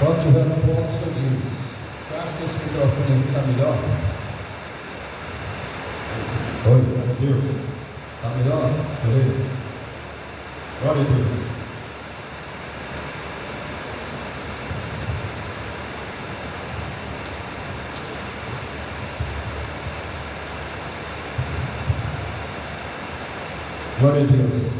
Quando estiver no ponto, o senhor diz: você acha que esse microfone aqui está melhor? Oi, glória a Deus. Está melhor? Deixa eu ver. Glória a Deus. Glória a Deus.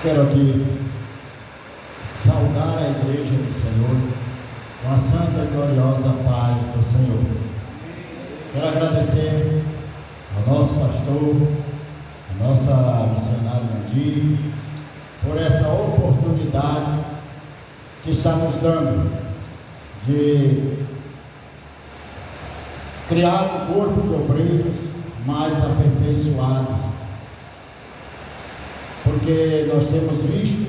Quero aqui saudar a igreja do Senhor com a santa e gloriosa paz do Senhor. Quero agradecer ao nosso pastor, a nossa missionária Mandir, por essa oportunidade que está nos dando de criar um corpo de obreiros mais aperfeiçoados. Porque nós temos visto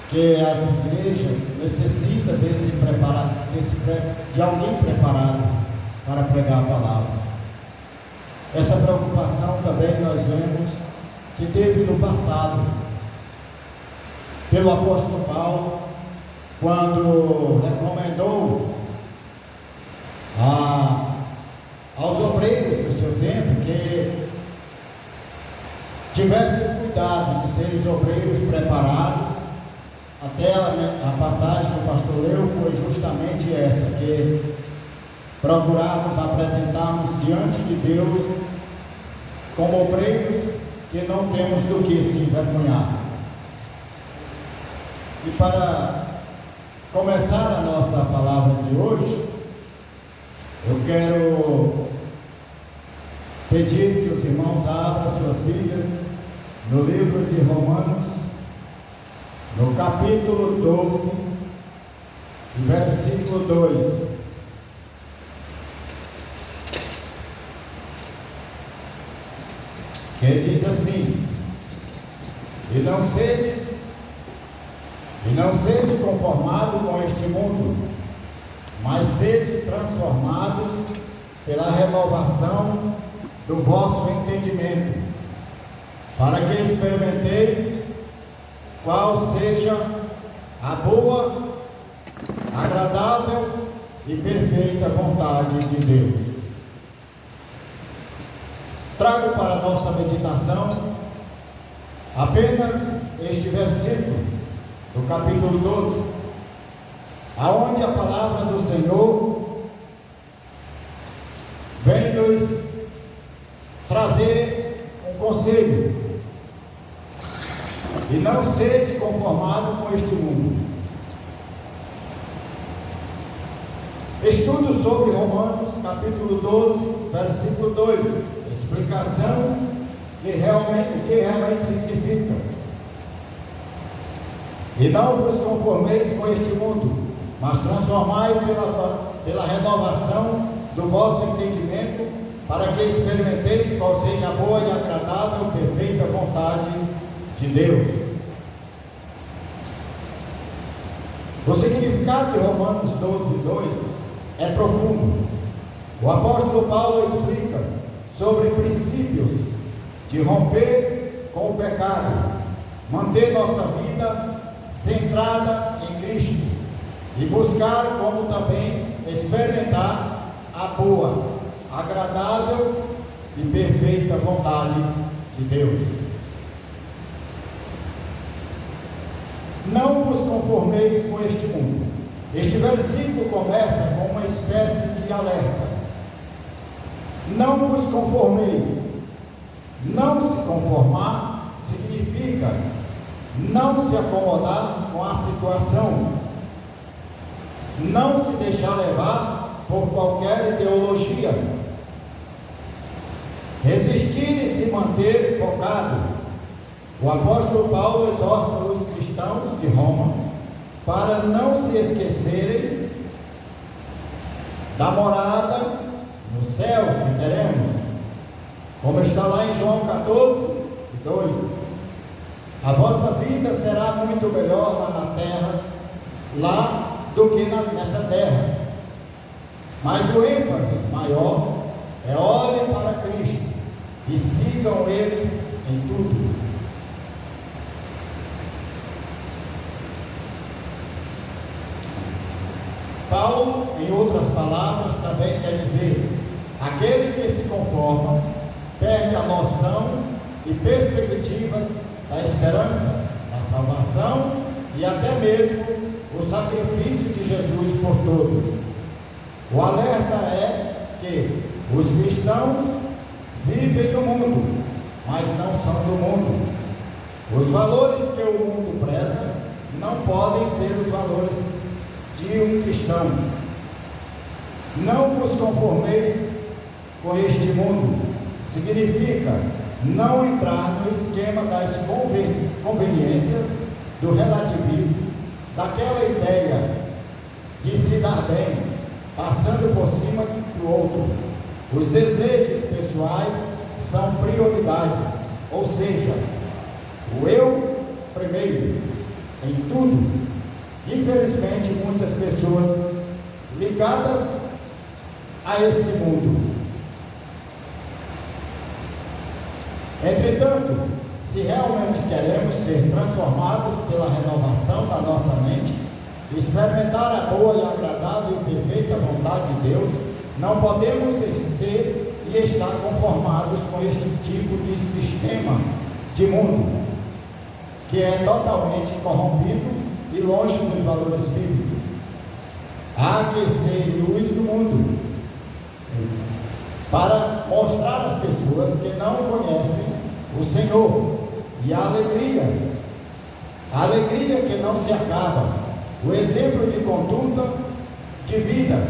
que as igrejas necessitam de alguém preparado para pregar a palavra. Essa preocupação também nós vemos que teve no passado, pelo apóstolo Paulo, quando recomendou aos obreiros do seu tempo que tivessem cuidado de serem os obreiros preparados. Até a passagem que o pastor leu foi justamente essa, que procurarmos apresentarmos diante de Deus como obreiros que não temos do que se envergonhar. E para começar a nossa palavra de hoje, eu quero pedir que os irmãos abram suas Bíblias no livro de Romanos, no capítulo 12, versículo 2. Que diz assim: E não sede conformado com este mundo, mas sede transformados pela renovação do vosso entendimento, para que experimenteis qual seja a boa, agradável e perfeita vontade de Deus. Trago para a nossa meditação apenas este versículo do capítulo 12, aonde a palavra do Senhor vem nos trazer um conselho: e não sede conformado com este mundo. Estudo sobre Romanos capítulo 12, versículo 2, explicação de o que realmente significa. E não vos conformeis com este mundo, mas transformai pela renovação do vosso entendimento, para que experimenteis qual seja a boa e agradável e perfeita vontade de Deus. O significado de Romanos 12, 2 é profundo. O apóstolo Paulo explica sobre princípios de romper com o pecado, manter nossa vida centrada em Cristo e buscar como também experimentar a boa, agradável e perfeita vontade de Deus. Não vos conformeis com este mundo. Este versículo começa com uma espécie de alerta. Não vos conformeis. Não se conformar significa não se acomodar com a situação, não se deixar levar por qualquer ideologia, resistir e se manter focado O apóstolo Paulo exorta os cristãos de Roma para não se esquecerem da morada no céu que teremos, como está lá em João 14:2. A vossa vida será muito melhor lá na terra, lá do que nesta terra. Mas o ênfase maior é: olhem para Cristo e sigam Ele em tudo. Paulo, em outras palavras, também quer dizer: aquele que se conforma perde a noção e perspectiva da esperança, da salvação e até mesmo o sacrifício de Jesus por todos. O alerta é que os cristãos vivem no mundo, mas não são do mundo. Os valores que o mundo preza não podem ser os valores de um cristão. Não vos conformeis com este mundo significa não entrar no esquema das conveniências, do relativismo, daquela ideia de se dar bem, passando por cima do outro. Os desejos pessoais são prioridades, ou seja, o eu primeiro em tudo. Infelizmente, muitas pessoas ligadas a esse mundo. Entretanto, se realmente queremos ser transformados pela renovação da nossa mente, experimentar a boa e agradável e perfeita vontade de Deus, não podemos ser e estar conformados com este tipo de sistema de mundo, que é totalmente corrompido e longe dos valores bíblicos. Há que ser luz do mundo, para mostrar às pessoas que não conhecem o Senhor, e a alegria que não se acaba, o exemplo de conduta de vida,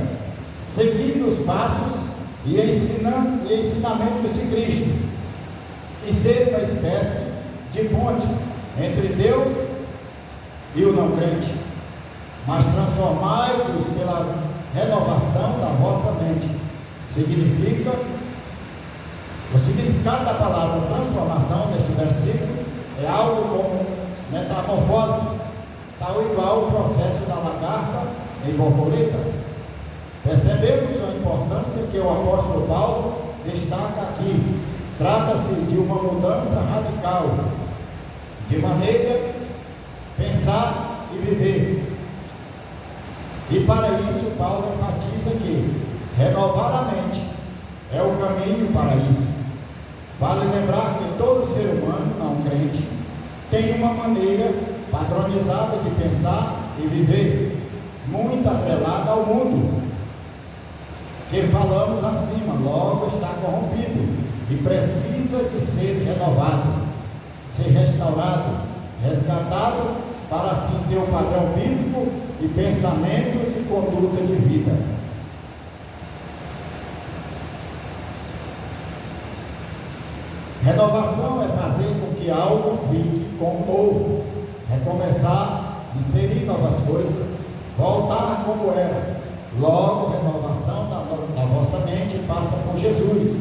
seguindo os passos e ensinamentos de Cristo, e ser uma espécie de ponte entre Deus e o não crente. Mas transformai-vos pela renovação da vossa mente. O significado da palavra transformação neste versículo é algo como metamorfose, tal igual o processo da lagarta em borboleta. Percebemos a importância que o apóstolo Paulo destaca aqui. Trata-se de uma mudança radical de maneira pensar e viver. E para isso Paulo enfatiza que renovar a mente é o caminho para isso. Vale lembrar que todo ser humano não crente tem uma maneira padronizada de pensar e viver, muito atrelada ao mundo, que falamos acima, logo está corrompido e precisa de ser renovado, ser restaurado, resgatado, para assim ter um padrão bíblico e pensamentos e conduta de vida. Renovação é fazer com que algo fique como novo, recomeçar, inserir novas coisas, voltar como era. Logo, renovação da vossa mente passa por Jesus,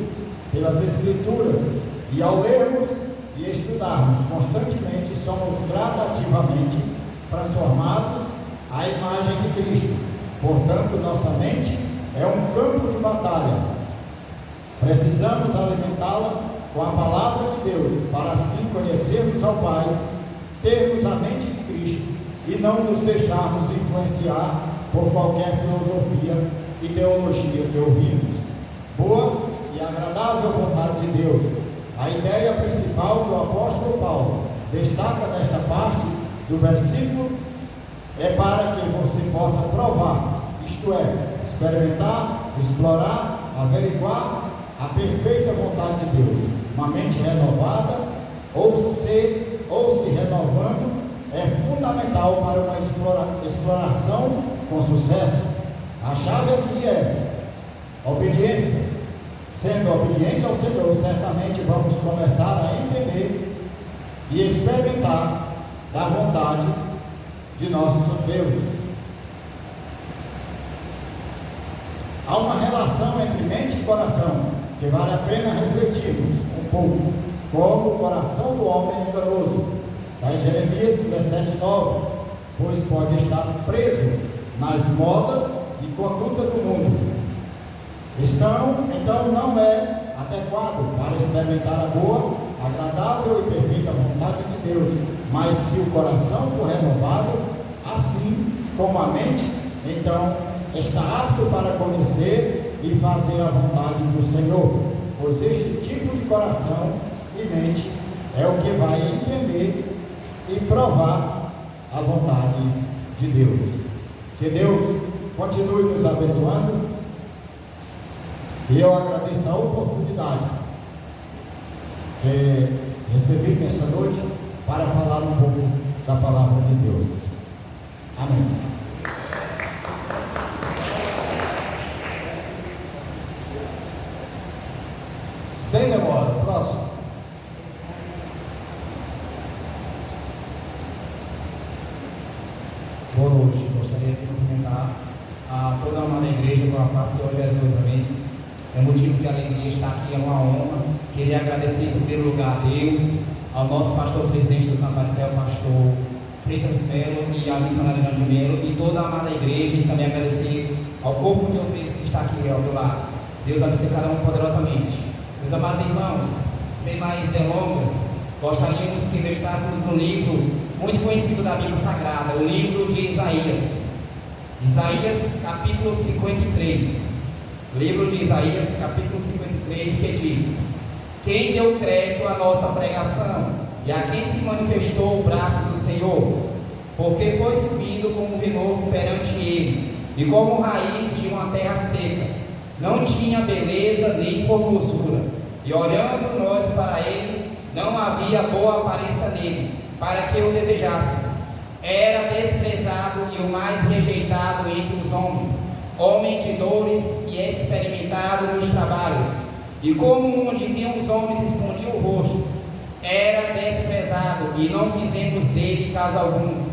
pelas Escrituras, e ao lermos e estudarmos constantemente, somos gradativamente transformados à imagem de Cristo. Portanto, nossa mente é um campo de batalha. Precisamos alimentá-la com a palavra de Deus, para assim conhecermos ao Pai, termos a mente de Cristo e não nos deixarmos influenciar por qualquer filosofia e teologia que ouvimos. Boa e agradável vontade de Deus. A ideia principal que o apóstolo Paulo destaca nesta parte do versículo é para que você possa provar, isto é, experimentar, explorar, averiguar a perfeita vontade de Deus. Uma mente renovada ou se renovando é fundamental para uma exploração com sucesso. A chave aqui é obediência. Sendo obediente ao Senhor, certamente vamos começar a entender e experimentar da vontade de nosso Deus. Há uma relação entre mente e coração que vale a pena refletirmos um pouco, como o coração do homem é enganoso. Está em Jeremias 17:9, pois pode estar preso nas modas e conduta do mundo. Então não é adequado para experimentar a boa, agradável e perfeita vontade de Deus, mas se o coração for renovado, assim como a mente, então está apto para conhecer e fazer a vontade do Senhor, pois este tipo de coração e mente é o que vai entender e provar a vontade de Deus. Que Deus continue nos abençoando, e eu agradeço a oportunidade que recebi nesta noite para falar um pouco da palavra de Deus. Amém. Sem demora, próximo. Boa noite, gostaria de cumprimentar a toda a amada igreja com a paz do Senhor Jesus, amém. É motivo de alegria estar aqui, é uma honra. Queria agradecer em primeiro lugar a Deus, ao nosso pastor presidente do Campo Céu, pastor Freitas Melo, e à missionária de Melo, e toda a amada igreja, e também agradecer ao corpo de obreiros que está aqui ao meu lado. Deus abençoe cada um poderosamente. Meus amados irmãos, sem mais delongas, gostaríamos que meditássemos no livro muito conhecido da Bíblia Sagrada, o livro de Isaías. Isaías capítulo 53. Livro de Isaías capítulo 53, que diz: quem deu crédito à nossa pregação e a quem se manifestou o braço do Senhor? Porque foi subido como um renovo perante ele, e como raiz de uma terra seca. Não tinha beleza nem formosura, e olhando nós para ele, não havia boa aparência nele, para que o desejássemos. Era desprezado e o mais rejeitado entre os homens, homem de dores e experimentado nos trabalhos, e como onde tinham os homens escondiam o rosto, era desprezado, e não fizemos dele caso algum.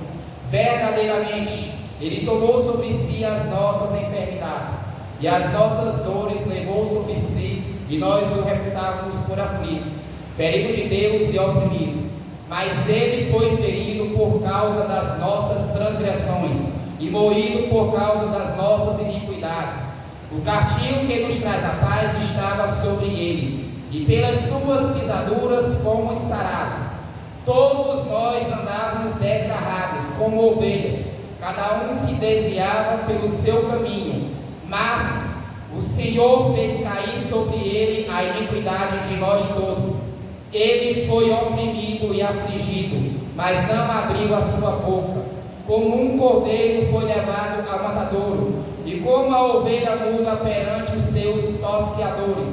Verdadeiramente, ele tomou sobre si as nossas enfermidades, e as nossas dores levou sobre si, e nós o reputávamos por aflito, ferido de Deus e oprimido. Mas ele foi ferido por causa das nossas transgressões, e moído por causa das nossas iniquidades. O castigo que nos traz a paz estava sobre ele, e pelas suas pisaduras fomos sarados. Todos nós andávamos desgarrados como ovelhas, cada um se desviava pelo seu caminho, mas o Senhor fez cair sobre ele a iniquidade de nós todos. Ele foi oprimido e afligido, mas não abriu a sua boca. Como um cordeiro foi levado ao matadouro, e como a ovelha muda perante os seus tosqueadores,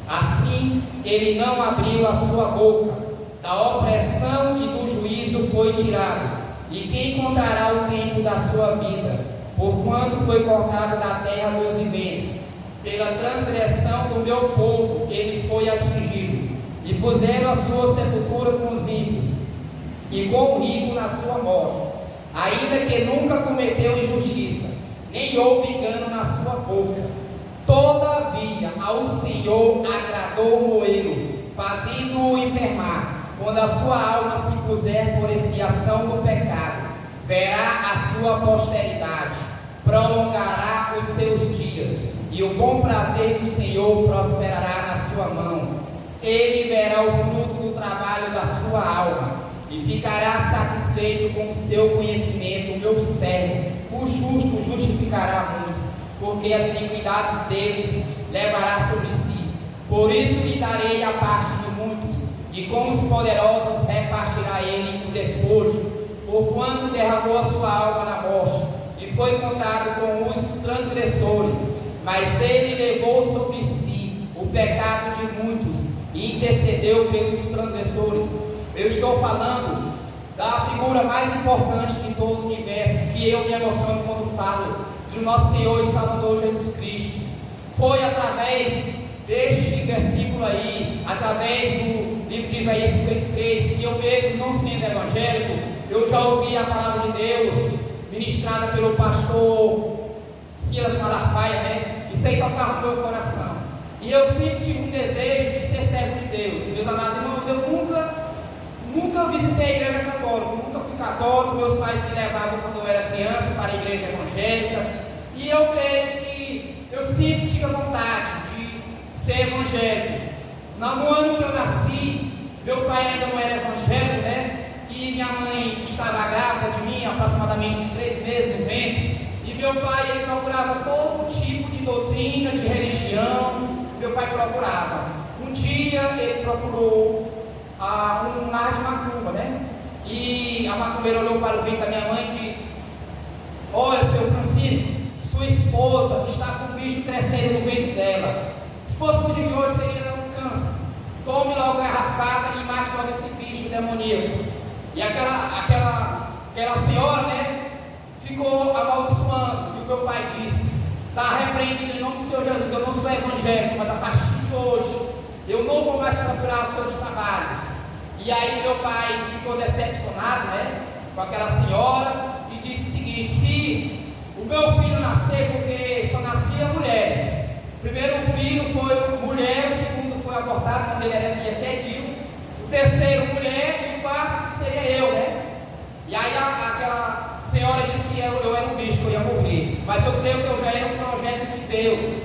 assim ele não abriu a sua boca. Da opressão e do juízo foi tirado. E quem contará o tempo da sua vida? Porquanto foi cortado da terra dos viventes. Pela transgressão do meu povo ele foi atingido. E puseram a sua sepultura com os ímpios, e com o rico na sua morte, ainda que nunca cometeu injustiça, nem houve engano na sua boca. Todavia ao Senhor agradou moê-lo, fazendo-o enfermar. Quando a sua alma se puser por expiação do pecado, verá a sua posteridade, prolongará os seus dias, e o bom prazer do Senhor prosperará na sua mão. Ele verá o fruto do trabalho da sua alma, e ficará satisfeito com o seu conhecimento. O meu servo, o justo, justificará muitos, porque as iniquidades deles levará sobre si. Por isso lhe darei a parte de muitos, e com os poderosos repartirá ele o despojo, porquanto derramou a sua alma na morte, e foi contado com os transgressores. Mas ele levou sobre si o pecado de muitos, e intercedeu pelos transgressores. Eu estou falando da figura mais importante de todo o universo, que eu me emociono quando falo do nosso Senhor e Salvador Jesus Cristo. Foi através deste versículo aí, através do livro de Isaías 53, que eu mesmo, não sendo evangélico, eu já ouvi a palavra de Deus ministrada pelo pastor Silas Malafaia, né? Isso aí tocava no meu coração. E eu sempre tive um desejo de ser servo de Deus. Meus amados irmãos, eu nunca visitei a igreja católica, nunca fui católico. Meus pais me levavam quando eu era criança para a igreja evangélica. E eu creio que eu sempre tive a vontade de ser evangélico. No ano que eu nasci, meu pai ainda não era evangélico, né? E minha mãe estava grávida de mim, aproximadamente de 3 meses no ventre. E meu pai, ele procurava todo tipo de doutrina, de religião. Meu pai procurava. Um dia ele procurou um lar de macumba, né? E a macumbeira olhou para o ventre da minha mãe e disse: olha, seu Francisco, sua esposa está com um bicho crescendo no ventre dela. Se fosse no dia de hoje, seria um câncer. Tome logo a garrafada e mate logo esse bicho demoníaco. E aquela senhora, né, ficou amaldiçoando. E o meu pai disse: está repreendido em nome do Senhor Jesus. Eu não sou evangélico, mas a partir de hoje eu não vou mais procurar os seus trabalhos. E aí meu pai ficou decepcionado, né, com aquela senhora e disse o seguinte: se o meu filho nascer, porque só nascia mulheres, o primeiro filho foi mulher, o segundo foi abortado, o nome dele ia ser Edilson, o terceiro mulher e o quarto seria eu, né? E aí aquela senhora disse que eu era um bicho, que eu ia morrer, mas eu creio que eu já era um projeto de Deus.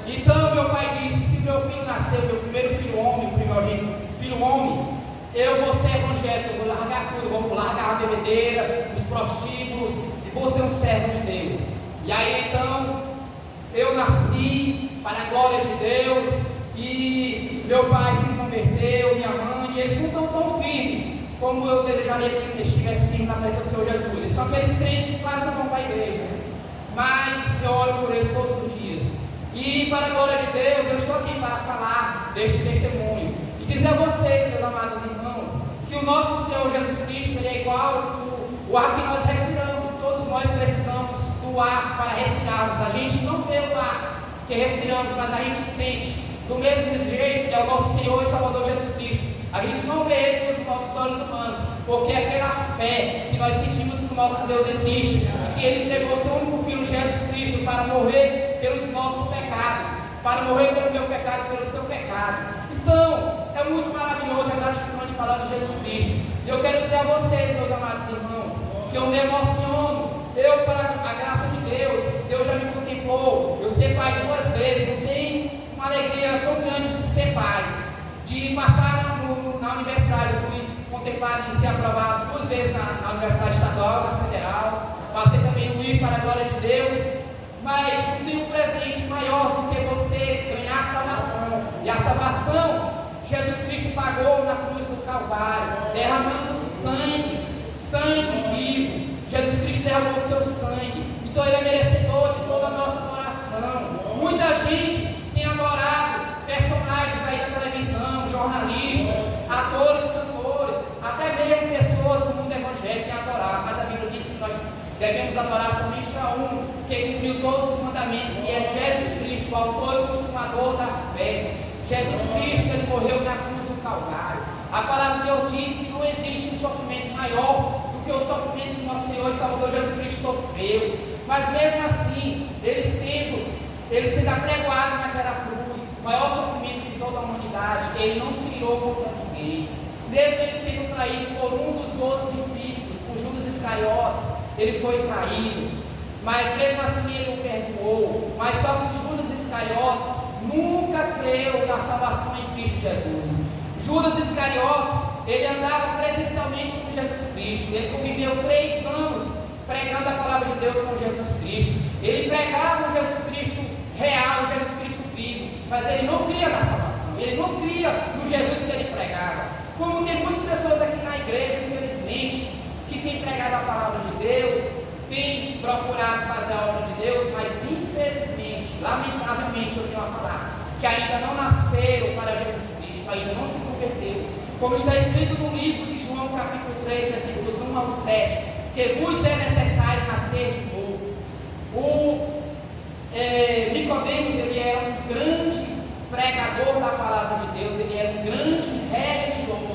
Então meu pai disse: se meu filho nascer, meu primeiro filho homem, o primogênito filho homem, eu vou ser evangélico, eu vou largar tudo, vou largar a bebedeira, os prostíbulos, e vou ser um servo de Deus. E aí então eu nasci para a glória de Deus, e meu pai se converteu, minha mãe, e eles não estão tão firmes como eu desejaria que eles estivessem firmes na presença do Senhor Jesus. Eles são aqueles crentes que quase não vão para a igreja, né? Mas eu oro por eles todos os dias. E para a glória de Deus, eu estou aqui para falar deste testemunho e dizer a vocês, meus amados irmãos, que o nosso Senhor Jesus Cristo, Ele é igual o ar que nós respiramos. Todos nós precisamos do ar para respirarmos. A gente não vê o ar que respiramos, mas a gente sente. Do mesmo jeito, é o nosso Senhor e Salvador Jesus Cristo. A gente não vê Ele com os nossos olhos humanos, porque é pela fé que nós sentimos que o nosso Deus existe, e que Ele entregou seu único Filho Jesus Cristo para morrer pelos nossos pecados, para morrer pelo meu pecado e pelo seu pecado. Então, é muito maravilhoso, é gratificante falar de Jesus Cristo. E eu quero dizer a vocês, meus amados irmãos, que eu me emociono. Eu, para a graça de Deus, Deus já me contemplou. Eu ser pai 2 vezes, não tenho uma alegria tão grande de ser pai, de passar na universidade. Eu fui contemplado em ser aprovado 2 vezes na Universidade Estadual, na Federal. Passei também no ir para a glória de Deus. Mas não tem um presente maior do que você ganhar a salvação. E a salvação, Jesus Cristo pagou na cruz do Calvário, derramando sangue vivo. Jesus Cristo derramou o seu sangue. Então Ele é merecedor de toda a nossa adoração. Muita gente tem adorado personagens aí na televisão, jornalistas, atores, cantores, até mesmo pessoas do mundo evangélico que adoraram. Mas a Bíblia diz que nós devemos adorar somente a um que cumpriu todos os mandamentos, que é Jesus Cristo, o autor e consumador da fé. Jesus Cristo, Ele morreu na cruz do Calvário. A palavra de Deus diz que não existe um sofrimento maior do que o sofrimento que nosso Senhor e Salvador Jesus Cristo sofreu. Mas mesmo assim, Ele sendo apregoado naquela cruz, o maior sofrimento de toda a humanidade, Ele não se irou contra ninguém. Mesmo Ele sendo traído por um dos 12 discípulos, por Judas Iscariotes, Ele foi traído, mas mesmo assim Ele o perdoou. Mas só que Judas Iscariotes nunca creu na salvação em Cristo Jesus. Judas Iscariotes, ele andava presencialmente com Jesus Cristo. Ele conviveu 3 anos pregando a palavra de Deus com Jesus Cristo. Ele pregava o Jesus Cristo real, o Jesus Cristo vivo, mas ele não cria na salvação. Ele não cria no Jesus que ele pregava. Como tem muitas pessoas aqui na igreja, infelizmente, que têm pregado a palavra de Deus, têm procurado fazer a obra de Deus, mas infelizmente, lamentavelmente, eu tenho a falar, que ainda não nasceram para Jesus Cristo, ainda não se converteram. Como está escrito no livro de João, capítulo 3, versículos 1 ao 7, que vos é necessário nascer de novo. O Nicodemos, ele era um grande pregador da palavra de Deus, ele era um grande religioso.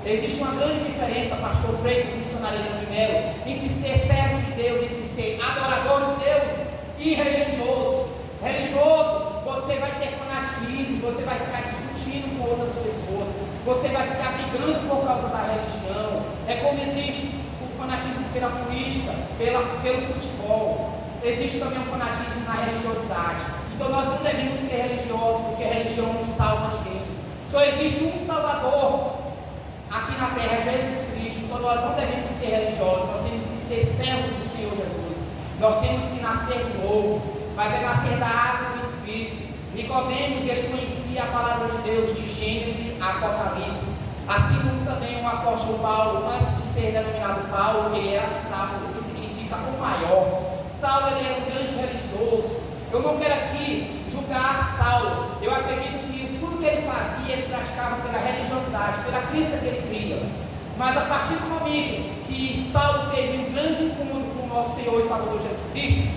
Existe uma grande diferença, pastor Freitas, missionário de Melo, entre ser servo de Deus, entre ser adorador de Deus e religioso. Religioso, você vai ter fanatismo, você vai ficar discutindo com outras pessoas, você vai ficar brigando por causa da religião. É como existe o fanatismo pela política, pelo futebol. Existe também um fanatismo na religiosidade. Então nós não devemos ser religiosos, porque a religião não salva ninguém. Só existe um Salvador aqui na terra, Jesus Cristo. Então nós não devemos ser religiosos, nós temos que ser servos do Senhor Jesus. Nós temos que nascer de novo, mas é nascer da água e do Espírito. Nicodemos, ele conhecia a palavra de Deus de Gênesis a Apocalipse. Assim como também o apóstolo Paulo, antes de ser denominado Paulo, ele era Saulo, que significa o maior. Saulo, ele era um grande religioso. Eu não quero aqui julgar Saulo. Eu acredito que tudo que ele fazia, ele praticava pela religiosidade, pela crença que ele cria. Mas a partir do momento que Saulo teve um grande encontro com o nosso Senhor e Salvador Jesus Cristo,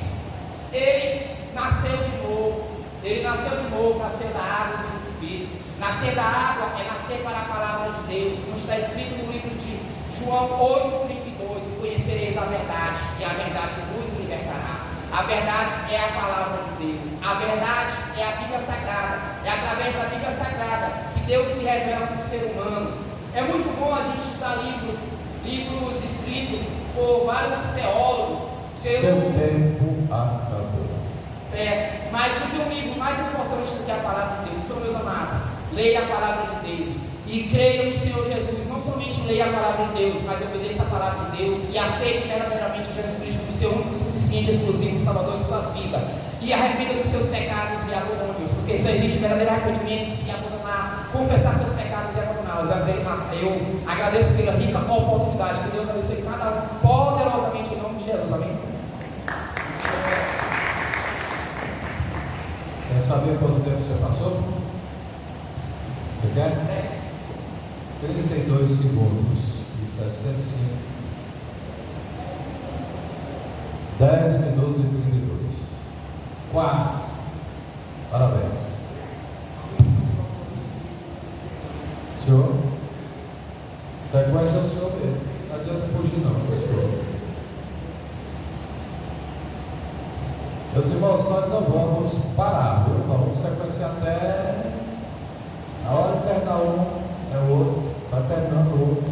ele nasceu de novo. Ele nasceu de novo, nasceu da água e do Espírito. Nascer da água é nascer para a palavra de Deus, como está escrito no livro de João 8,32: conhecereis a verdade, e a verdade vos libertará. A verdade é a palavra de Deus, a verdade é a Bíblia Sagrada. É através da Bíblia Sagrada que Deus se revela para o ser humano. É muito bom a gente estudar livros escritos por vários teólogos. Seu tempo acabou. Certo, mas do que um livro mais importante do que a palavra de Deus. Então, meus amados, leia a palavra de Deus e creia no Senhor Jesus. Não somente leia a palavra de Deus, mas obedeça a palavra de Deus e aceite verdadeiramente Jesus Cristo como seu único, suficiente, exclusivo Salvador de sua vida. E arrependa dos seus pecados e abandone Deus, porque só existe verdadeiro arrependimento se abandonar, confessar seus pecados e abandoná-los. Eu agradeço pela rica oportunidade. Que Deus abençoe cada um poderosamente em nome de Jesus. Amém. Quer saber quanto tempo você passou? Você quer? 32 segundos e 65. 10 minutos e 32. Quase. Parabéns. Senhor, sequência é o senhor mesmo. Não adianta fugir não, senhor. Meus irmãos, nós não vamos parar, viu? Nós vamos sequenciar até a hora de terminar um, é o outro, vai terminando o outro.